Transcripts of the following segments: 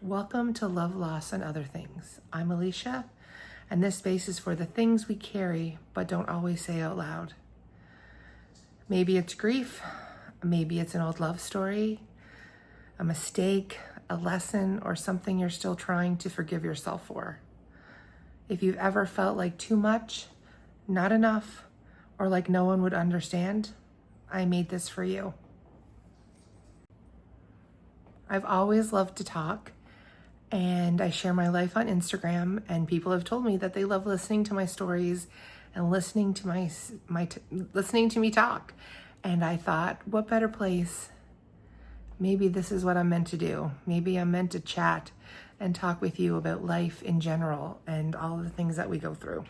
Welcome to Love, Loss, and Other Things. I'm Alicia, and this space is for the things we carry but don't always say out loud. Maybe it's grief, maybe it's an old love story, a mistake, a lesson, or something you're still trying to forgive yourself for. If you've ever felt like too much, not enough, or like no one would understand, I made this for you. I've always loved to talk, and I share my life on Instagram, and people have told me that they love listening to my stories and listening to me talk. And I thought, what better place? Maybe this is what I'm meant to do. Maybe I'm meant to chat and talk with you about life in general and all the things that we go through.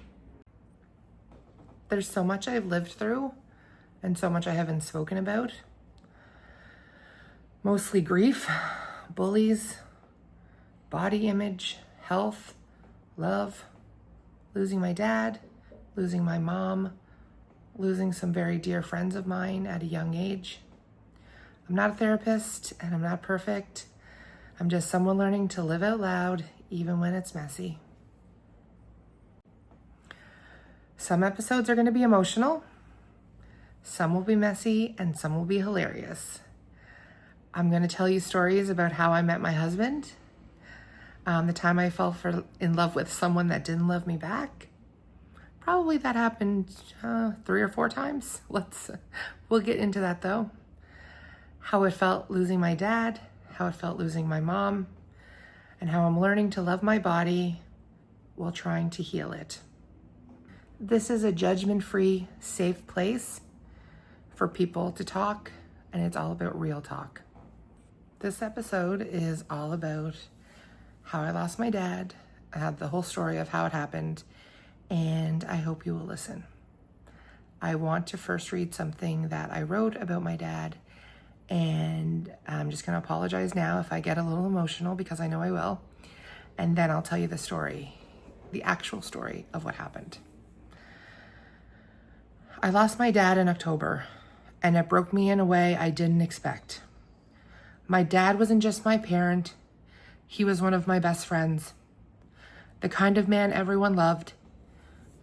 There's so much I've lived through and so much I haven't spoken about. Mostly grief, bullies, body image, health, love, losing my dad, losing my mom, losing some very dear friends of mine at a young age. I'm not a therapist and I'm not perfect. I'm just someone learning to live out loud, even when it's messy. Some episodes are going to be emotional, some will be messy, and some will be hilarious. I'm going to tell you stories about how I met my husband, the time I fell in love with someone that didn't love me back. Probably that happened 3 or 4 times. We'll get into that though. How it felt losing my dad, how it felt losing my mom, and how I'm learning to love my body while trying to heal it. This is a judgment-free, safe place for people to talk, and it's all about real talk. This episode is all about how I lost my dad. I have the whole story of how it happened, and I hope you will listen. I want to first read something that I wrote about my dad, and I'm just going to apologize now if I get a little emotional, because I know I will, and then I'll tell you the story, the actual story of what happened. I lost my dad in October, and it broke me in a way I didn't expect. My dad wasn't just my parent, he was one of my best friends. The kind of man everyone loved.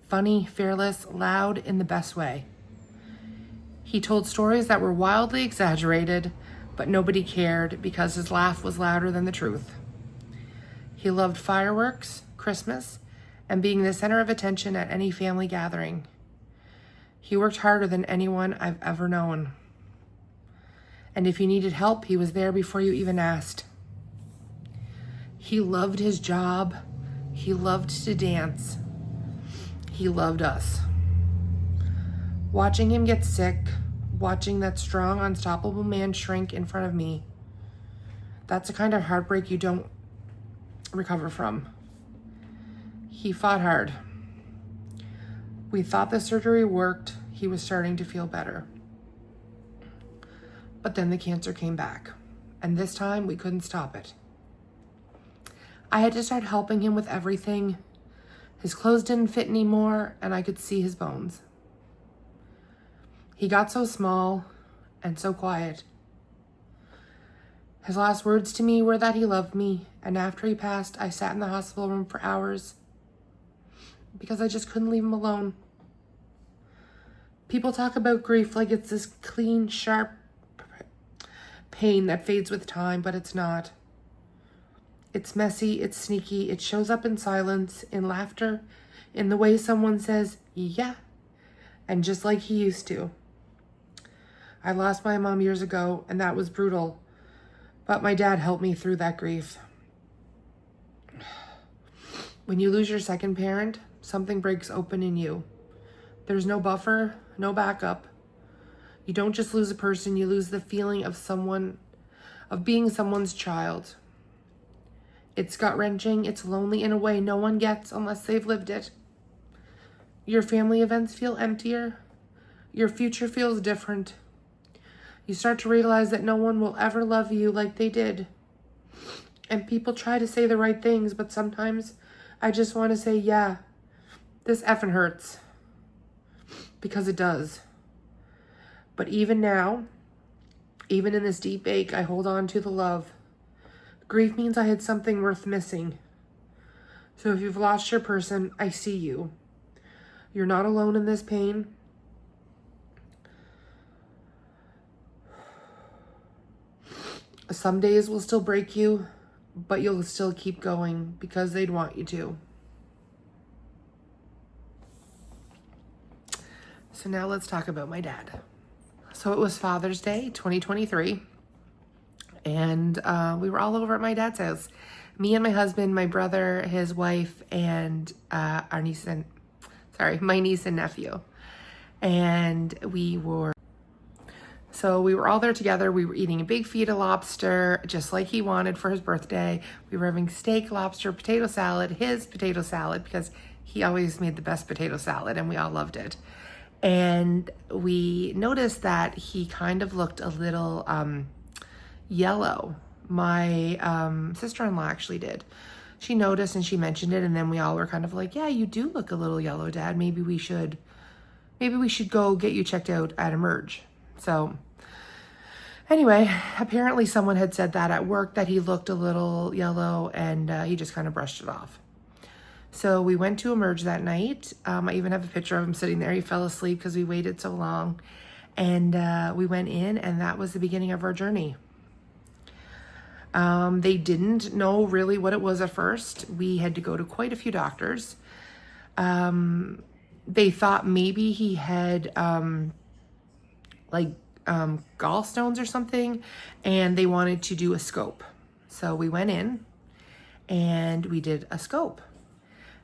Funny, fearless, loud in the best way. He told stories that were wildly exaggerated, but nobody cared because his laugh was louder than the truth. He loved fireworks, Christmas, and being the center of attention at any family gathering. He worked harder than anyone I've ever known. And if you needed help, he was there before you even asked. He loved his job. He loved to dance. He loved us. Watching him get sick, watching that strong, unstoppable man shrink in front of me, that's the kind of heartbreak you don't recover from. He fought hard. We thought the surgery worked. He was starting to feel better. But then the cancer came back, and this time we couldn't stop it. I had to start helping him with everything. His clothes didn't fit anymore, and I could see his bones. He got so small and so quiet. His last words to me were that he loved me, and after he passed, I sat in the hospital room for hours because I just couldn't leave him alone. People talk about grief like it's this clean, sharp pain that fades with time, but it's not. It's messy, it's sneaky, it shows up in silence, in laughter, in the way someone says, yeah, and just like he used to. I lost my mom years ago, and that was brutal, but my dad helped me through that grief. When you lose your second parent, something breaks open in you. There's no buffer, no backup. You don't just lose a person, you lose the feeling of being someone's child. It's gut-wrenching, it's lonely in a way no one gets unless they've lived it. Your family events feel emptier. Your future feels different. You start to realize that no one will ever love you like they did. And people try to say the right things, but sometimes I just want to say, yeah, this effing hurts. Because it does. But even now, even in this deep ache, I hold on to the love. Grief means I had something worth missing. So if you've lost your person, I see you. You're not alone in this pain. Some days will still break you, but you'll still keep going because they'd want you to. So now let's talk about my dad. So it was Father's Day, 2023. And we were all over at my dad's house. Me and my husband, my brother, his wife, and my niece and nephew. And we were all there together. We were eating a big feed of lobster, just like he wanted for his birthday. We were having steak, lobster, potato salad, his potato salad, because he always made the best potato salad, and we all loved it. And we noticed that he kind of looked a little yellow. My sister-in-law actually did. She noticed and she mentioned it, and then we all were kind of like, yeah, you do look a little yellow, Dad. Maybe we should go get you checked out at Emerge. So anyway, apparently someone had said that at work, that he looked a little yellow, and he just kind of brushed it off. So we went to Emerge that night. I even have a picture of him sitting there. He fell asleep because we waited so long. And we went in, and that was the beginning of our journey. They didn't know really what it was at first. We had to go to quite a few doctors. They thought maybe he had gallstones or something, and they wanted to do a scope. So we went in and we did a scope.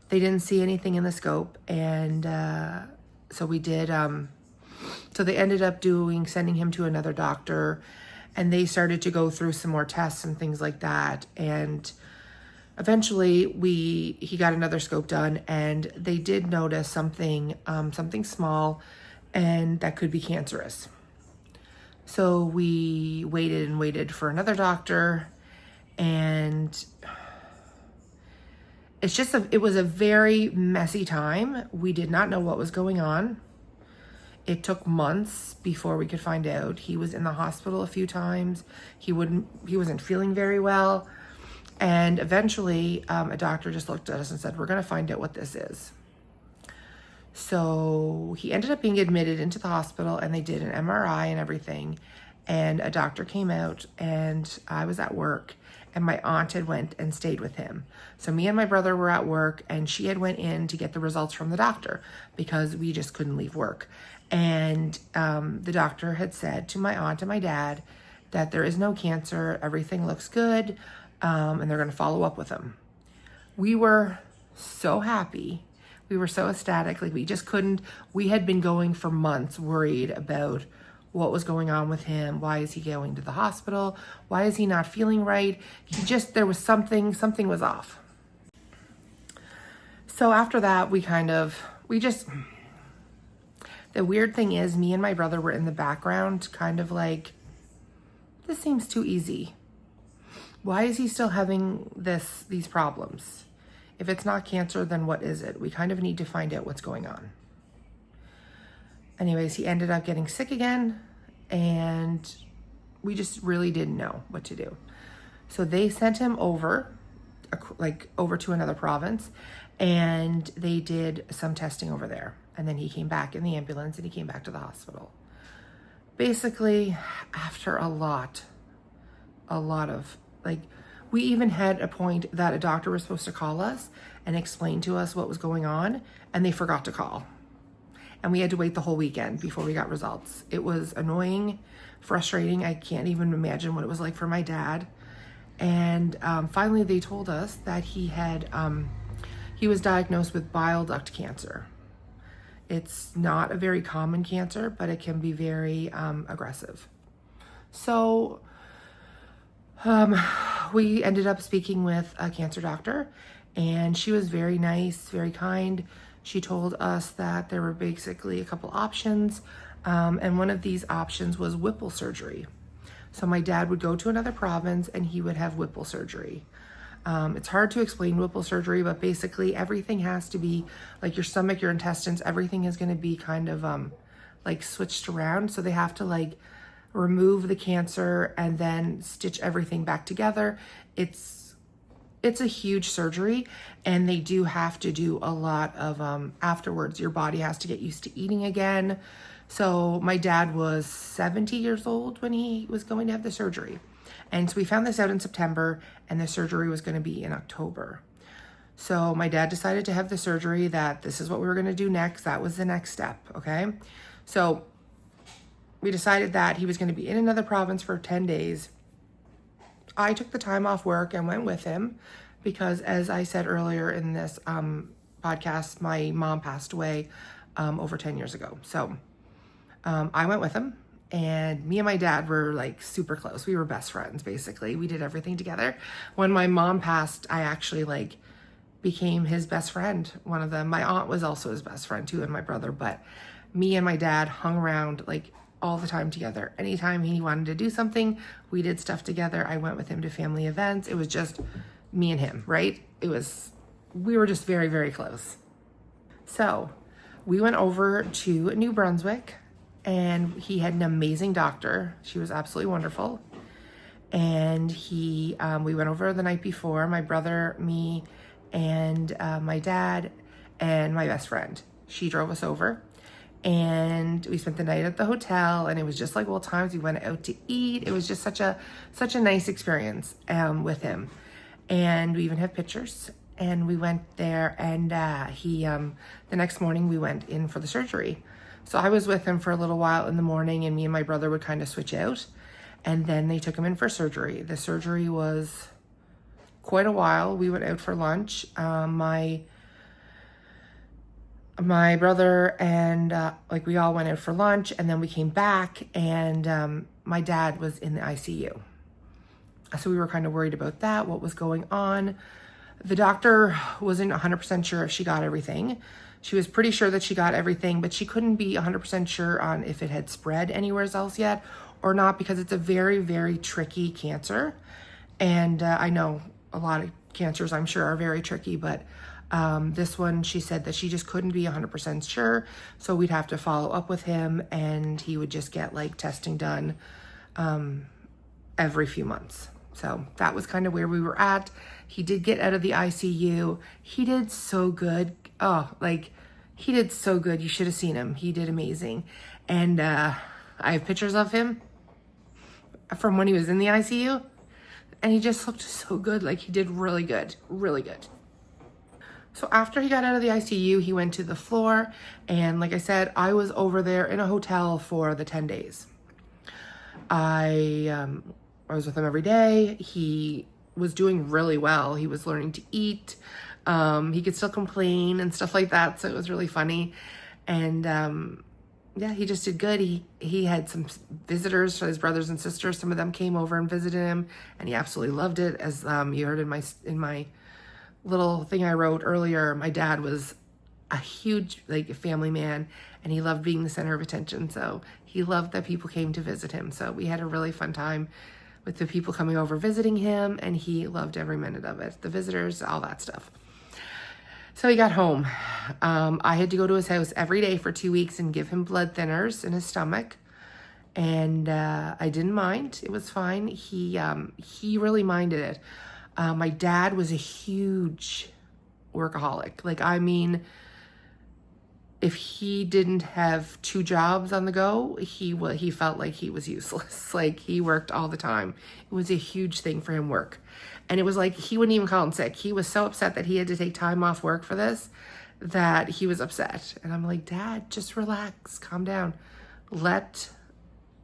They didn't see anything in the scope, and so we did. So they ended up sending him to another doctor, and they started to go through some more tests and things like that. And eventually he got another scope done, and they did notice something small, and that could be cancerous. So we waited and waited for another doctor, and it was a very messy time. We did not know what was going on. It took months before we could find out. He was in the hospital a few times. He wasn't feeling very well. And eventually, a doctor just looked at us and said, we're going to find out what this is. So he ended up being admitted into the hospital, and they did an MRI and everything. And a doctor came out, and I was at work, and my aunt had went and stayed with him. So me and my brother were at work, and she had went in to get the results from the doctor because we just couldn't leave work. And the doctor had said to my aunt and my dad that there is no cancer, everything looks good, and they're going to follow up with him. We were so happy. We were so ecstatic. Like, we had been going for months worried about what was going on with him. Why is he going to the hospital? Why is he not feeling right? There was something was off. So after that, the weird thing is, me and my brother were in the background, kind of like, this seems too easy. Why is he still having these problems? If it's not cancer, then what is it? We kind of need to find out what's going on. Anyways, he ended up getting sick again, and we just really didn't know what to do. So they sent him over to another province, and they did some testing over there. And then he came back in the ambulance, and he came back to the hospital. Basically, after a lot of, we even had a point that a doctor was supposed to call us and explain to us what was going on, and they forgot to call. And we had to wait the whole weekend before we got results. It was annoying, frustrating. I can't even imagine what it was like for my dad. And finally, they told us that he was diagnosed with bile duct cancer. It's not a very common cancer, but it can be very aggressive. So we ended up speaking with a cancer doctor, and she was very nice, very kind. She told us that there were basically a couple options, and one of these options was Whipple surgery. So my dad would go to another province, and he would have Whipple surgery. It's hard to explain Whipple surgery, but basically everything has to be, like your stomach, your intestines, everything is going to be kind of switched around. So they have to remove the cancer and then stitch everything back together. It's a huge surgery, and they do have to do a lot of afterwards. Your body has to get used to eating again. So my dad was 70 years old when he was going to have the surgery. And so we found this out in September, and the surgery was going to be in October. So my dad decided to have the surgery, that this is what we were going to do next. That was the next step, okay? So we decided that he was going to be in another province for 10 days. I took the time off work and went with him because, as I said earlier in this podcast, my mom passed away over 10 years ago. So I went with him, and me and my dad were like super close. We were best friends, basically. We did everything together. When my mom passed, I actually like became his best friend. One of them, my aunt was also his best friend too, and my brother, but me and my dad hung around like all the time together. Anytime he wanted to do something, we did stuff together. I went with him to family events. It was just me and him, right? We were just very, very close. So we went over to New Brunswick, and he had an amazing doctor. She was absolutely wonderful. And we went over the night before, my brother, me, and my dad, and my best friend. She drove us over. And we spent the night at the hotel, and it was just like old times. We went out to eat. It was just such a nice experience with him. And we even have pictures. And we went there, and the next morning we went in for the surgery. So I was with him for a little while in the morning, and me and my brother would kind of switch out. And then they took him in for surgery. The surgery was quite a while. We went out for lunch. My brother and we all went out for lunch, and then we came back, and my dad was in the ICU. So we were kind of worried about that, what was going on. The doctor wasn't 100% sure if she got everything. She was pretty sure that she got everything, but she couldn't be 100% sure on if it had spread anywhere else yet or not, because it's a very, very tricky cancer. And I know a lot of cancers, I'm sure, are very tricky, but this one, she said that she just couldn't be 100% sure. So we'd have to follow up with him, and he would just get like testing done every few months. So that was kind of where we were at. He did get out of the ICU. He did so good. He did so good. You should have seen him. He did amazing. And I have pictures of him from when he was in the ICU, and he just looked so good. Like, he did really good, really good. So after he got out of the ICU, he went to the floor, and like I said, I was over there in a hotel for the 10 days. I was with him every day. He was doing really well. He was learning to eat. He could still complain and stuff like that, so it was really funny. And he just did good. He had some visitors, his brothers and sisters. Some of them came over and visited him, and he absolutely loved it. As you heard in my little thing I wrote earlier, my dad was a huge family man, and he loved being the center of attention. So he loved that people came to visit him. So we had a really fun time with the people coming over visiting him, and he loved every minute of it. The visitors, all that stuff. So he got home. I had to go to his house every day for 2 weeks and give him blood thinners in his stomach. And I didn't mind. It was fine. He really minded it. My dad was a huge workaholic. If he didn't have 2 jobs on the go, he felt like he was useless. He worked all the time. It was a huge thing for him, work. And it was he wouldn't even call him sick. He was so upset that he had to take time off work for this, that he was upset. And I'm like, Dad, just relax, calm down. Let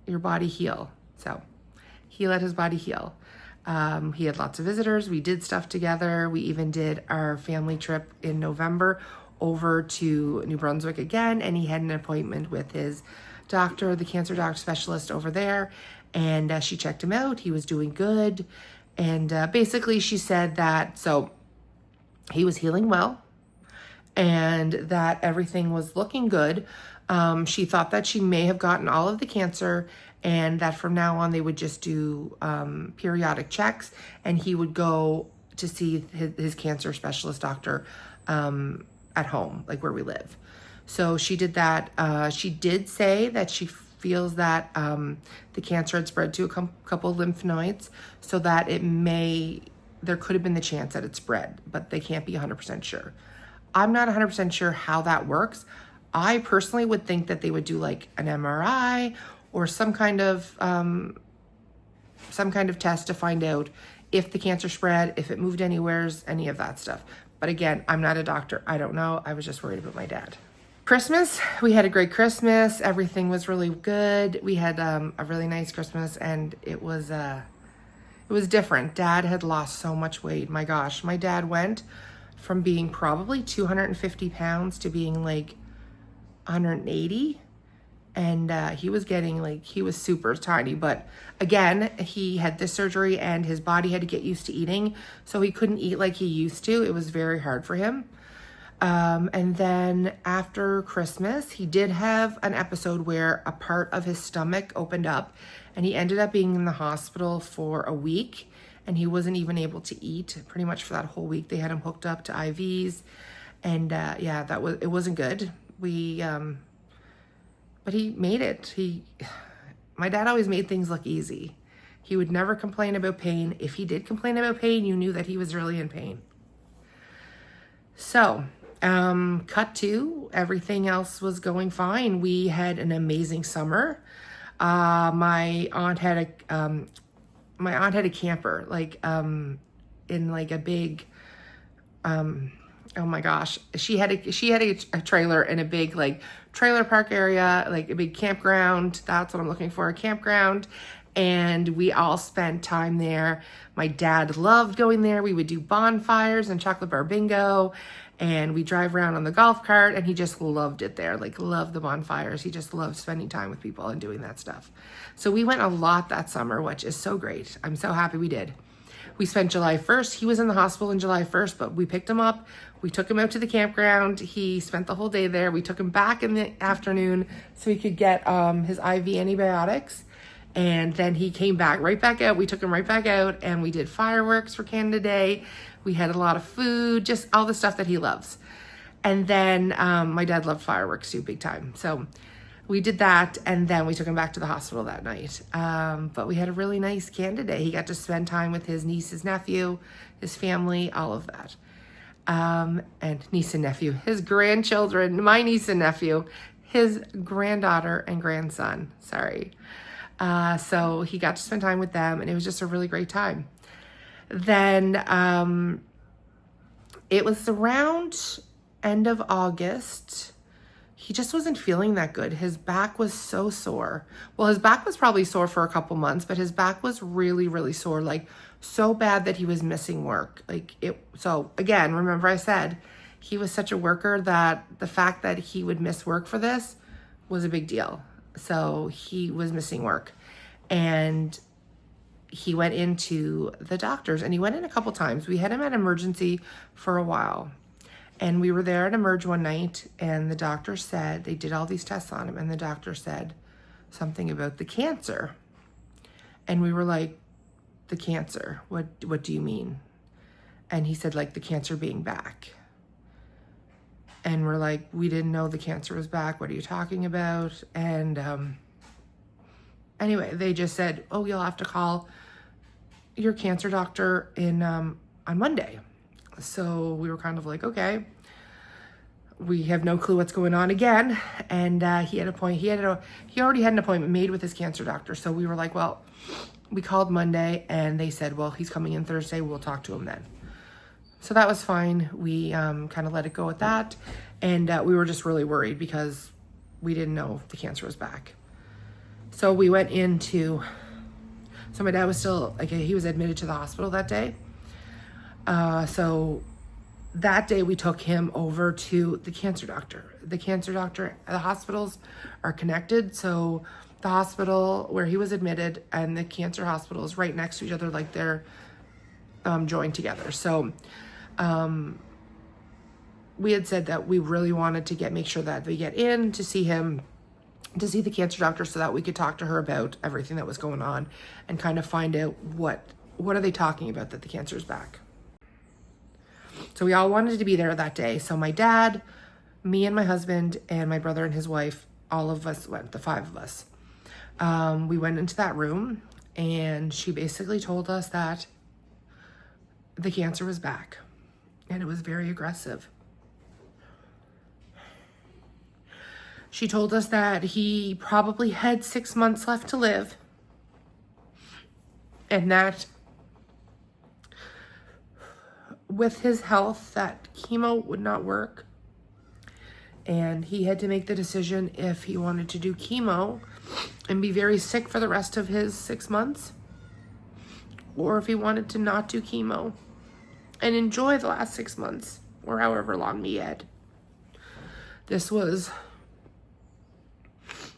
your body heal. So he let his body heal. He had lots of visitors. We did stuff together. We even did our family trip in November over to New Brunswick again, and he had an appointment with his doctor, the cancer doctor specialist over there, and she checked him out. He was doing good, and basically she said that so he was healing well, and that everything was looking good. She thought that she may have gotten all of the cancer, and that from now on they would just do periodic checks, and he would go to see his cancer specialist doctor at home, where we live. So she did that. She did say that she feels that the cancer had spread to a couple lymph nodes, so that there could have been the chance that it spread, but they can't be 100% sure. I'm not 100% sure how that works. I personally would think that they would do like an MRI or some kind of test to find out if the cancer spread, if it moved anywheres, any of that stuff. But again, I'm not a doctor. I don't know. I was just worried about my dad. Christmas, we had a great Christmas. Everything was really good. We had a really nice Christmas, and it was different. Dad had lost so much weight. My gosh, my dad went from being probably 250 pounds to being like 180. And he was super tiny. But again, he had this surgery and his body had to get used to eating. So he couldn't eat like he used to. It was very hard for him. And then after Christmas, he did have an episode where a part of his stomach opened up, and he ended up being in the hospital for a week, and he wasn't even able to eat pretty much for that whole week. They had him hooked up to IVs, and it wasn't good. But he made it. My dad always made things look easy. He would never complain about pain. If he did complain about pain, you knew that he was really in pain. So, cut to, everything else was going fine. We had an amazing summer. My aunt had a camper, in like a big, oh my gosh, she had a trailer in a big like trailer park area, like a big campground. That's what I'm looking for, a campground. And we all spent time there. My dad loved going there. We would do bonfires and chocolate bar bingo, and we drive around on the golf cart, and he just loved it there, like loved the bonfires. He just loved spending time with people and doing that stuff. So we went a lot that summer, which is so great. I'm so happy we did. We spent July 1st. He was in the hospital on July 1st, but we picked him up. We took him out to the campground. He spent the whole day there. We took him back in the afternoon so he could get his IV antibiotics. And then he came right back out. We took him right back out, and we did fireworks for Canada Day. We had a lot of food, just all the stuff that he loves. And then my dad loved fireworks too, big time. So we did that, and then we took him back to the hospital that night. But we had a really nice Canada Day. He got to spend time with his niece, his nephew, his family, all of that. And niece and nephew, his grandchildren, my niece and nephew, his granddaughter and grandson, sorry. So he got to spend time with them, and it was just a really great time. Then it was around end of August. He just wasn't feeling that good. His back was so sore. Well, his back was probably sore for a couple months, but his back was really, really sore, like so bad that he was missing work. So again, remember I said he was such a worker that the fact that he would miss work for this was a big deal. So he was missing work, and he went into the doctor's, and he went in a couple times. We had him at emergency for a while, and we were there at Emerge one night, and the doctor said, they did all these tests on him, and the doctor said something about the cancer. And we were like, the cancer, what do you mean? And he said, like, the cancer being back. And we're like, we didn't know the cancer was back. What are you talking about? And anyway, they just said, oh, you'll have to call your cancer doctor on Monday. So we were kind of like, okay. We have no clue what's going on again. And he already had an appointment made with his cancer doctor. So we were like, well, we called Monday, and they said, well, he's coming in Thursday. We'll talk to him then. So that was fine. We kind of let it go at that. And we were just really worried because we didn't know the cancer was back. So we went so my dad was still, he was admitted to the hospital that day. So that day we took him over to the cancer doctor. The hospitals are connected. So the hospital where he was admitted and the cancer hospital is right next to each other, like they're joined together. So we had said that we really wanted to make sure that we get in to see him, to see the cancer doctor, so that we could talk to her about everything that was going on and kind of find out what are they talking about that the cancer is back. So we all wanted to be there that day. So my dad, me and my husband, and my brother and his wife, all of us went, the five of us. We went into that room and she basically told us that the cancer was back and it was very aggressive. She told us that he probably had 6 months left to live and that with his health that chemo would not work and he had to make the decision if he wanted to do chemo and be very sick for the rest of his 6 months, or if he wanted to not do chemo and enjoy the last 6 months or however long he had. This was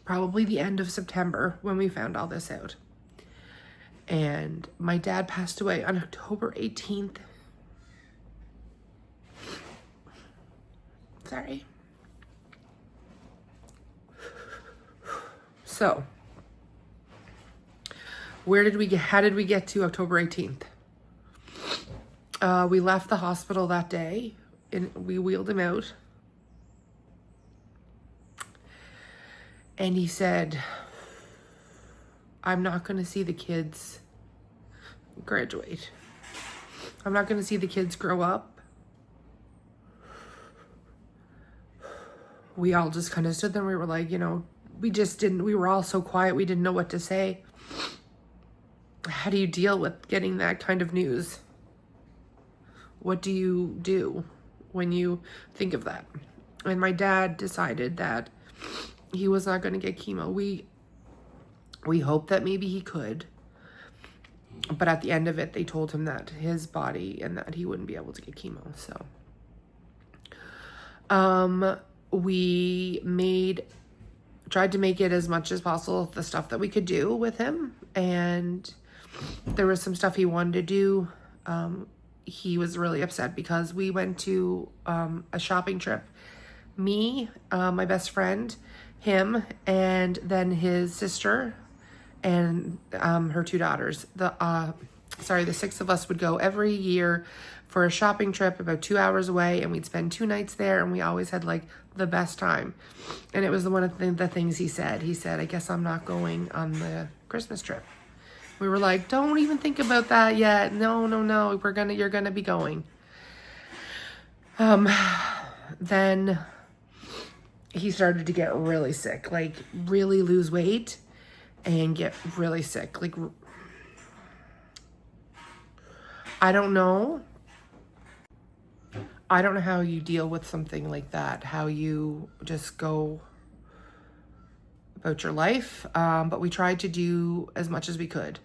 probably the end of September when we found all this out. And my dad passed away on October 18th. Sorry. So, how did we get to October 18th? We left the hospital that day and we wheeled him out. And he said, I'm not going to see the kids graduate. I'm not going to see the kids grow up. We all just kind of stood there and we were like, we were all so quiet. We didn't know what to say. How do you deal with getting that kind of news? What do you do when you think of that? And my dad decided that he was not going to get chemo. We hoped that maybe he could. But at the end of it, they told him that his body and that he wouldn't be able to get chemo. So, we tried to make it as much as possible, the stuff that we could do with him. And there was some stuff he wanted to do. He was really upset because we went to a shopping trip. Me, my best friend, him, and then his sister and her 2 daughters. The 6 of us would go every year for a shopping trip about 2 hours away, and we'd spend 2 nights there, and we always had like the best time. And it was one of the things he said. He said, I guess I'm not going on the Christmas trip. We were like, don't even think about that yet. No, you're gonna be going. Then he started to get really sick, like really lose weight and get really sick. Like, I don't know how you deal with something like that, how you just go about your life. But we tried to do as much as we could.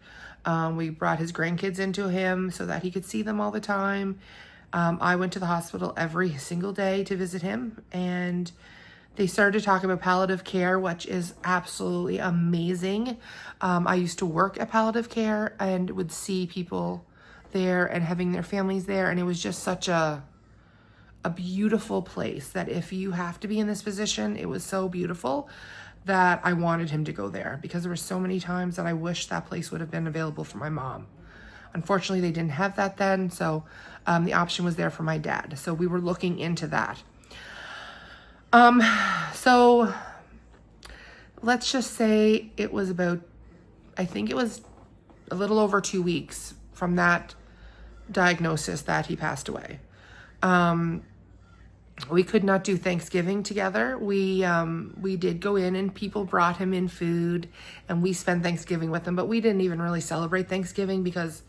We brought his grandkids into him so that he could see them all the time. I went to the hospital every single day to visit him, and they started to talk about palliative care, which is absolutely amazing. I used to work at palliative care and would see people there and having their families there, and it was just such a beautiful place that if you have to be in this position, it was so beautiful that I wanted him to go there, because there were so many times that I wish that place would have been available for my mom. Unfortunately, they didn't have that then, so the option was there for my dad. So we were looking into that. So let's just say it was about, I think it was a little over 2 weeks from that diagnosis that he passed away. We could not do Thanksgiving together. We did go in and people brought him in food and we spent Thanksgiving with him, but we didn't even really celebrate Thanksgiving because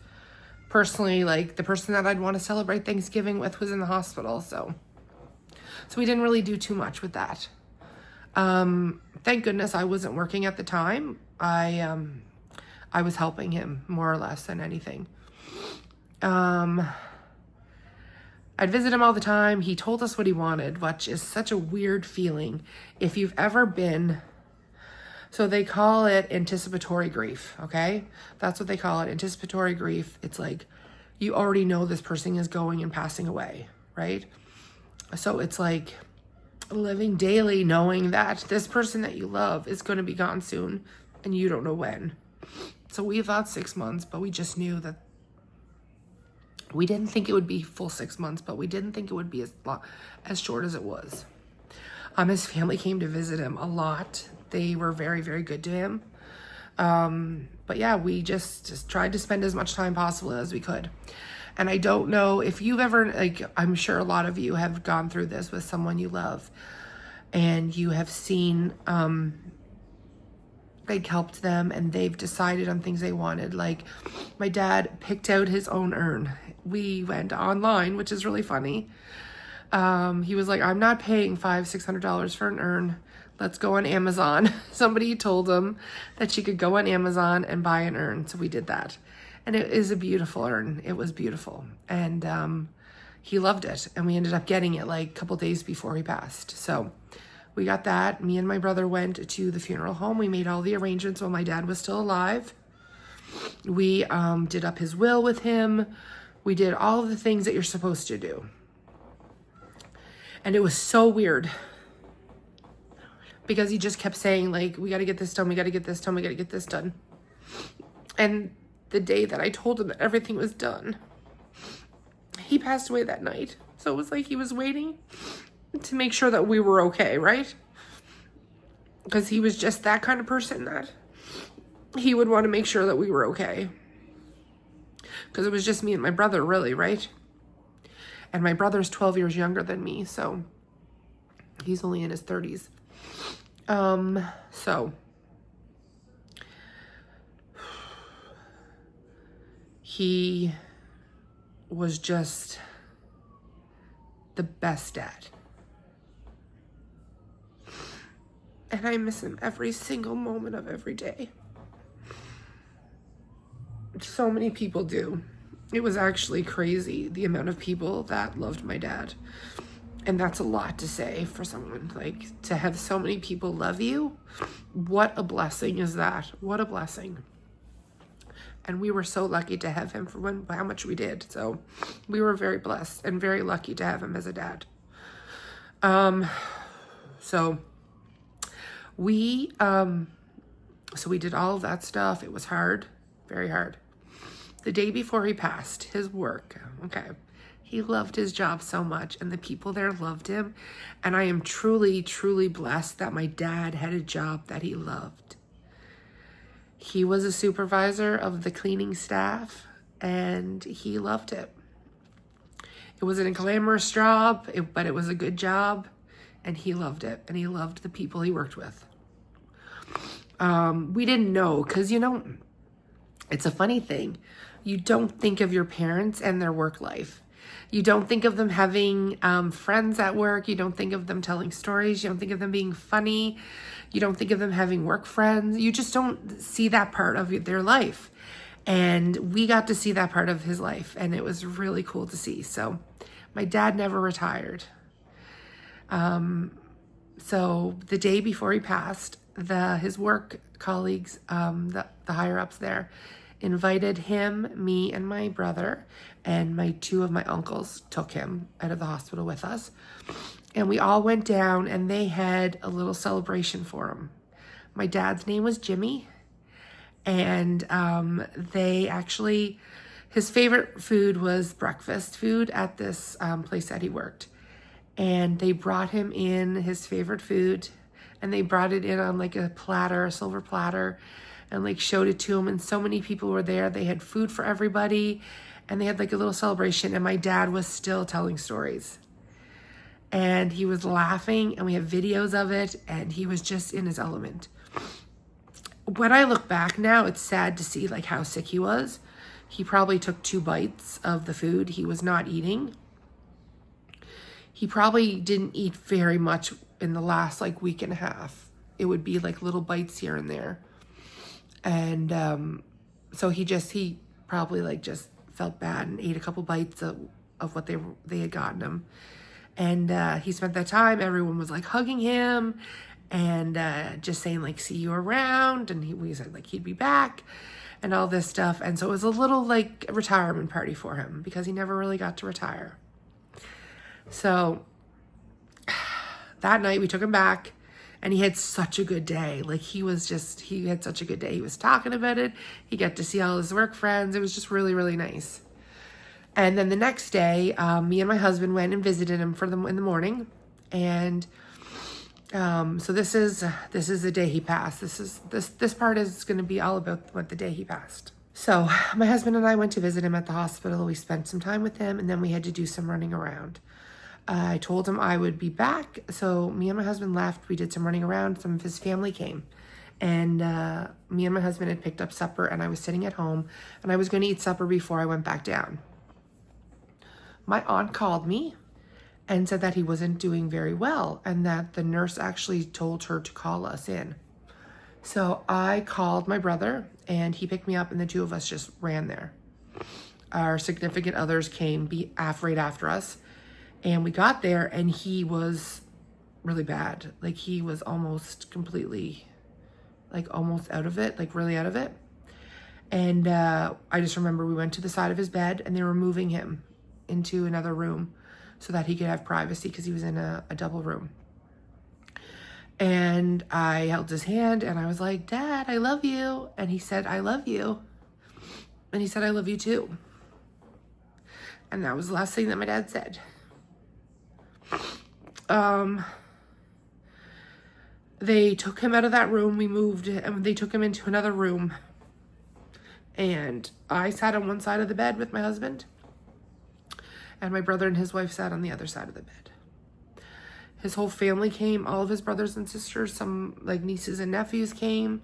personally, like, the person that I'd want to celebrate Thanksgiving with was in the hospital. So we didn't really do too much with that. Thank goodness I wasn't working at the time. I was helping him more or less than anything. I'd visit him all the time. He told us what he wanted, which is such a weird feeling. If you've ever been, so they call it anticipatory grief, okay? That's what they call it, anticipatory grief. It's like you already know this person is going and passing away, right? So it's like living daily knowing that this person that you love is going to be gone soon and you don't know when. So we thought 6 months, but we just knew that we didn't think it would be full 6 months, but we didn't think it would be as short as it was. His family came to visit him a lot. They were very, very good to him. But yeah, we just tried to spend as much time possible as we could. And I don't know if you've ever, like, I'm sure a lot of you have gone through this with someone you love, and you have seen, like, helped them, and they've decided on things they wanted. Like, my dad picked out his own urn. We went online, which is really funny. He was like, I'm not paying $500-$600 for an urn. Let's go on Amazon. Somebody told him that she could go on Amazon and buy an urn. So we did that. And it is a beautiful urn. It was beautiful. And he loved it. And we ended up getting it like a couple days before he passed. So we got that. Me and my brother went to the funeral home. We made all the arrangements while my dad was still alive. We did up his will with him. We did all of the things that you're supposed to do. And it was so weird, because he just kept saying, like, we got to get this done. We got to get this done. We got to get this done. And the day that I told him that everything was done, he passed away that night. So it was like he was waiting to make sure that we were okay, right? Because he was just that kind of person that he would want to make sure that we were okay. Because it was just me and my brother, really, right? And my brother's 12 years younger than me, so he's only in his 30s. So he was just the best dad. And I miss him every single moment of every day. So many people do. It was actually crazy, the amount of people that loved my dad. And that's a lot to say for someone, like, to have so many people love you. What a blessing is that? What a blessing. And we were so lucky to have him for how much we did. So we were very blessed and very lucky to have him as a dad. So we did all of that stuff. It was hard, very hard. The day before he passed, his work, okay, he loved his job so much, and the people there loved him. And I am truly, truly blessed that my dad had a job that he loved. He was a supervisor of the cleaning staff, and he loved it. It wasn't a glamorous job, but it was a good job, and he loved it, and he loved the people he worked with. We didn't know, because, you know, it's a funny thing. You don't think of your parents and their work life. You don't think of them having friends at work. You don't think of them telling stories. You don't think of them being funny. You don't think of them having work friends. You just don't see that part of their life. And we got to see that part of his life, and it was really cool to see. So my dad never retired. So the day before he passed, his work colleagues, the higher-ups there, invited him, me, and my brother, and two of my uncles took him out of the hospital with us. And we all went down, and they had a little celebration for him. My dad's name was Jimmy, and his favorite food was breakfast food at this place that he worked. And they brought him in his favorite food, and they brought it in on like a platter, a silver platter, and like showed it to him. And so many people were there. They had food for everybody, and they had like a little celebration, and my dad was still telling stories. And he was laughing, and we have videos of it, and he was just in his element. When I look back now, it's sad to see like how sick he was. He probably took 2 bites of the food. He was not eating. He probably didn't eat very much in the last like week and a half. It would be like little bites here and there. And so he probably like just felt bad and ate a couple bites of what they had gotten him. And he spent that time, everyone was like hugging him and just saying like, see you around. And we said like he'd be back and all this stuff. And so it was a little like retirement party for him because he never really got to retire. So that night we took him back, and he had such a good day. Like he had such a good day. He was talking about it. He got to see all his work friends. It was just really, really nice. And then the next day, me and my husband went and visited him in the morning. And So this is the day he passed. This part is going to be all about what the day he passed. So my husband and I went to visit him at the hospital. We spent some time with him, and then we had to do some running around. I told him I would be back, so me and my husband left. We did some running around. Some of his family came, and me and my husband had picked up supper, and I was sitting at home, and I was going to eat supper before I went back down. My aunt called me and said that he wasn't doing very well, and that the nurse actually told her to call us in. So I called my brother, and he picked me up, and the two of us just ran there. Our significant others came right after us, and we got there, and he was really bad. Like, he was almost completely, like, almost out of it, like, really out of it. And I just remember we went to the side of his bed, and they were moving him into another room so that he could have privacy, because he was in a double room. And I held his hand, and I was like, "Dad, I love you." And he said, "I love you." And he said, "I love you too." And that was the last thing that my dad said. They took him out of that room. We moved, and they took him into another room. And I sat on one side of the bed with my husband, and my brother and his wife sat on the other side of the bed. His whole family came, all of his brothers and sisters, some like nieces and nephews came.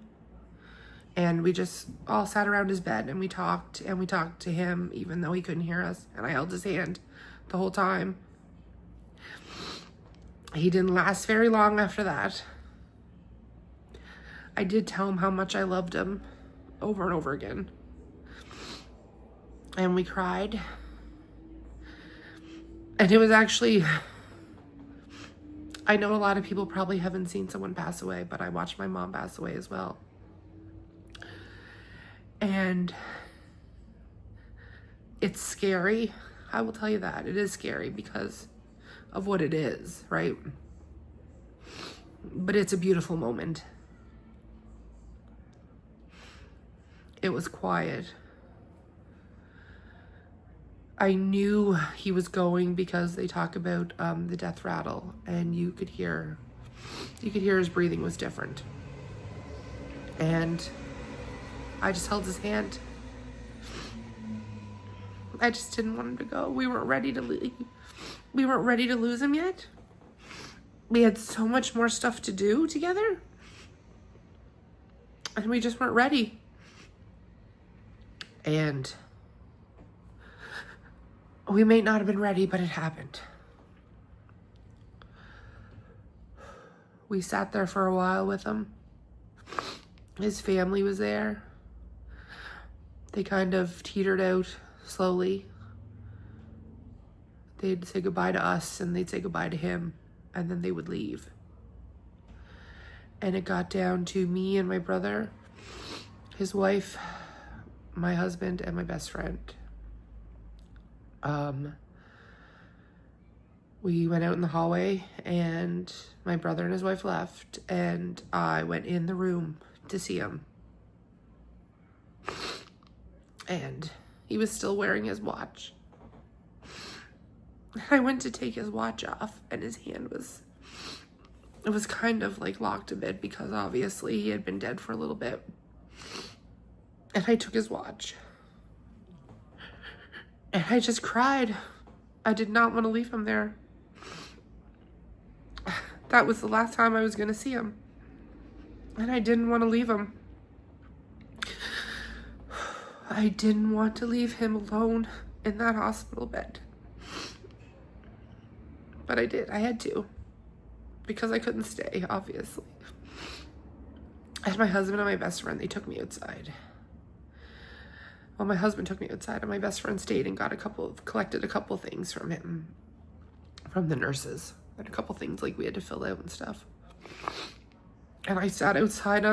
And we just all sat around his bed, and we talked to him, even though he couldn't hear us. And I held his hand the whole time. He didn't last very long after that. I did tell him how much I loved him over and over again. And we cried. And it was actually, I know a lot of people probably haven't seen someone pass away, but I watched my mom pass away as well. And it's scary. I will tell you that. It is scary because of what it is, right? But it's a beautiful moment. It was quiet. I knew he was going because they talk about the death rattle, and you could hear his breathing was different. And I just held his hand. I just didn't want him to go. We weren't ready to leave. We weren't ready to lose him yet. We had so much more stuff to do together, and we just weren't ready. And we may not have been ready, but it happened. We sat there for a while with him. His family was there. They kind of teetered out slowly. They'd say goodbye to us, and they'd say goodbye to him, and then they would leave. And it got down to me and my brother, his wife, my husband, and my best friend. We went out in the hallway, and my brother and his wife left, and I went in the room to see him. And he was still wearing his watch. I went to take his watch off, and his hand was kind of like locked a bit, because obviously he had been dead for a little bit. And I took his watch. And I just cried. I did not want to leave him there. That was the last time I was going to see him. And I didn't want to leave him. I didn't want to leave him alone in that hospital bed. But I did. I had to. Because I couldn't stay, obviously. And my husband and my best friend, they took me outside. Well, my husband took me outside, and my best friend stayed and collected a couple things from him, from the nurses. And a couple things like we had to fill out and stuff. And I sat outside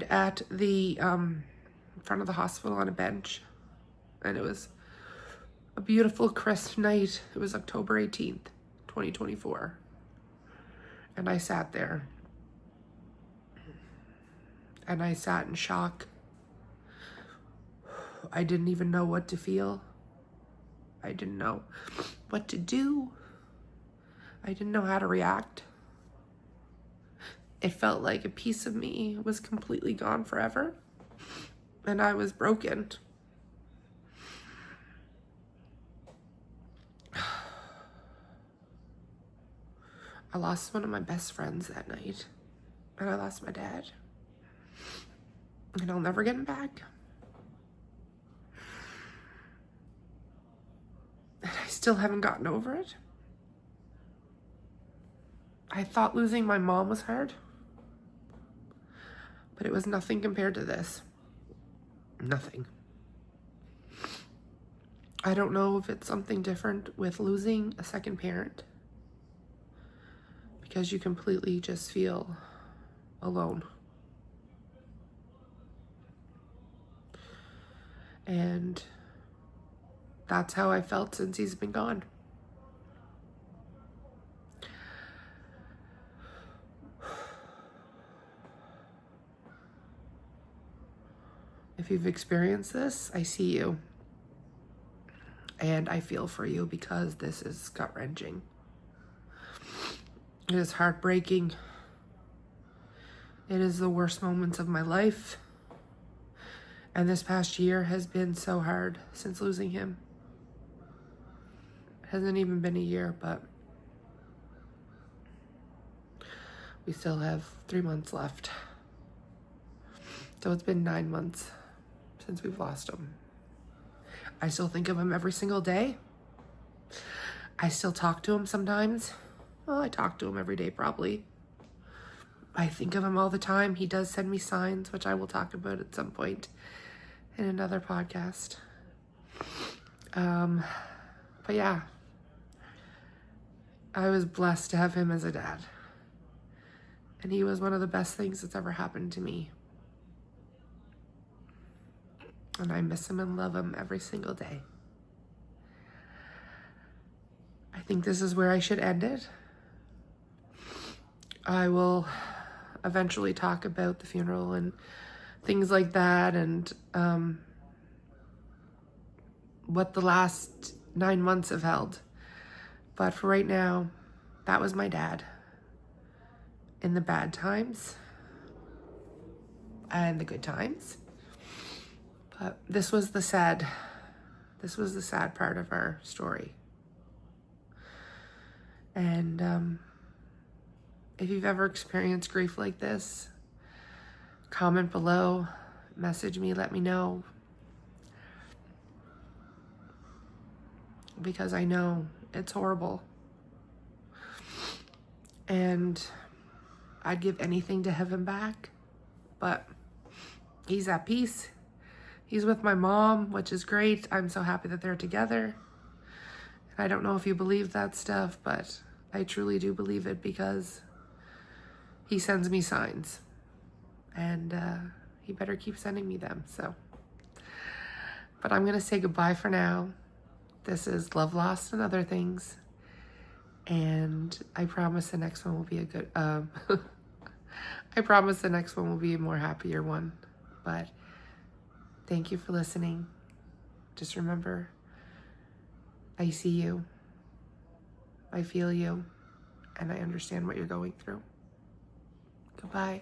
at the front of the hospital on a bench. And it was a beautiful, crisp night. It was October 18th, 2024. And I sat there. And I sat in shock. I didn't even know what to feel. I didn't know what to do. I didn't know how to react. It felt like a piece of me was completely gone forever, and I was broken. I lost one of my best friends that night, and I lost my dad, and I'll never get him back. And I still haven't gotten over it. I thought losing my mom was hard, but it was nothing compared to this. Nothing. I don't know if it's something different with losing a second parent, because you completely just feel alone. And that's how I felt since he's been gone. If you've experienced this, I see you. And I feel for you, because this is gut-wrenching. It is heartbreaking. It is the worst moments of my life. And this past year has been so hard since losing him. It hasn't even been a year, but we still have 3 months left. So it's been 9 months since we've lost him. I still think of him every single day. I still talk to him sometimes. Well, I talk to him every day, probably. I think of him all the time. He does send me signs, which I will talk about at some point in another podcast. But yeah, I was blessed to have him as a dad. And he was one of the best things that's ever happened to me. And I miss him and love him every single day. I think this is where I should end it. I will eventually talk about the funeral and things like that, and what the last 9 months have held. But for right now, that was my dad. In the bad times and the good times. But this was the sad part of our story. And if you've ever experienced grief like this, comment below, message me, let me know. Because I know it's horrible. And I'd give anything to have him back. But he's at peace. He's with my mom, which is great. I'm so happy that they're together. And I don't know if you believe that stuff, but I truly do believe it, because he sends me signs. And he better keep sending me them. So, but I'm going to say goodbye for now. This is Love, Lost, and Other Things. And I promise the next one will be a good... I promise the next one will be a more happier one. But thank you for listening. Just remember, I see you, I feel you, and I understand what you're going through. Goodbye.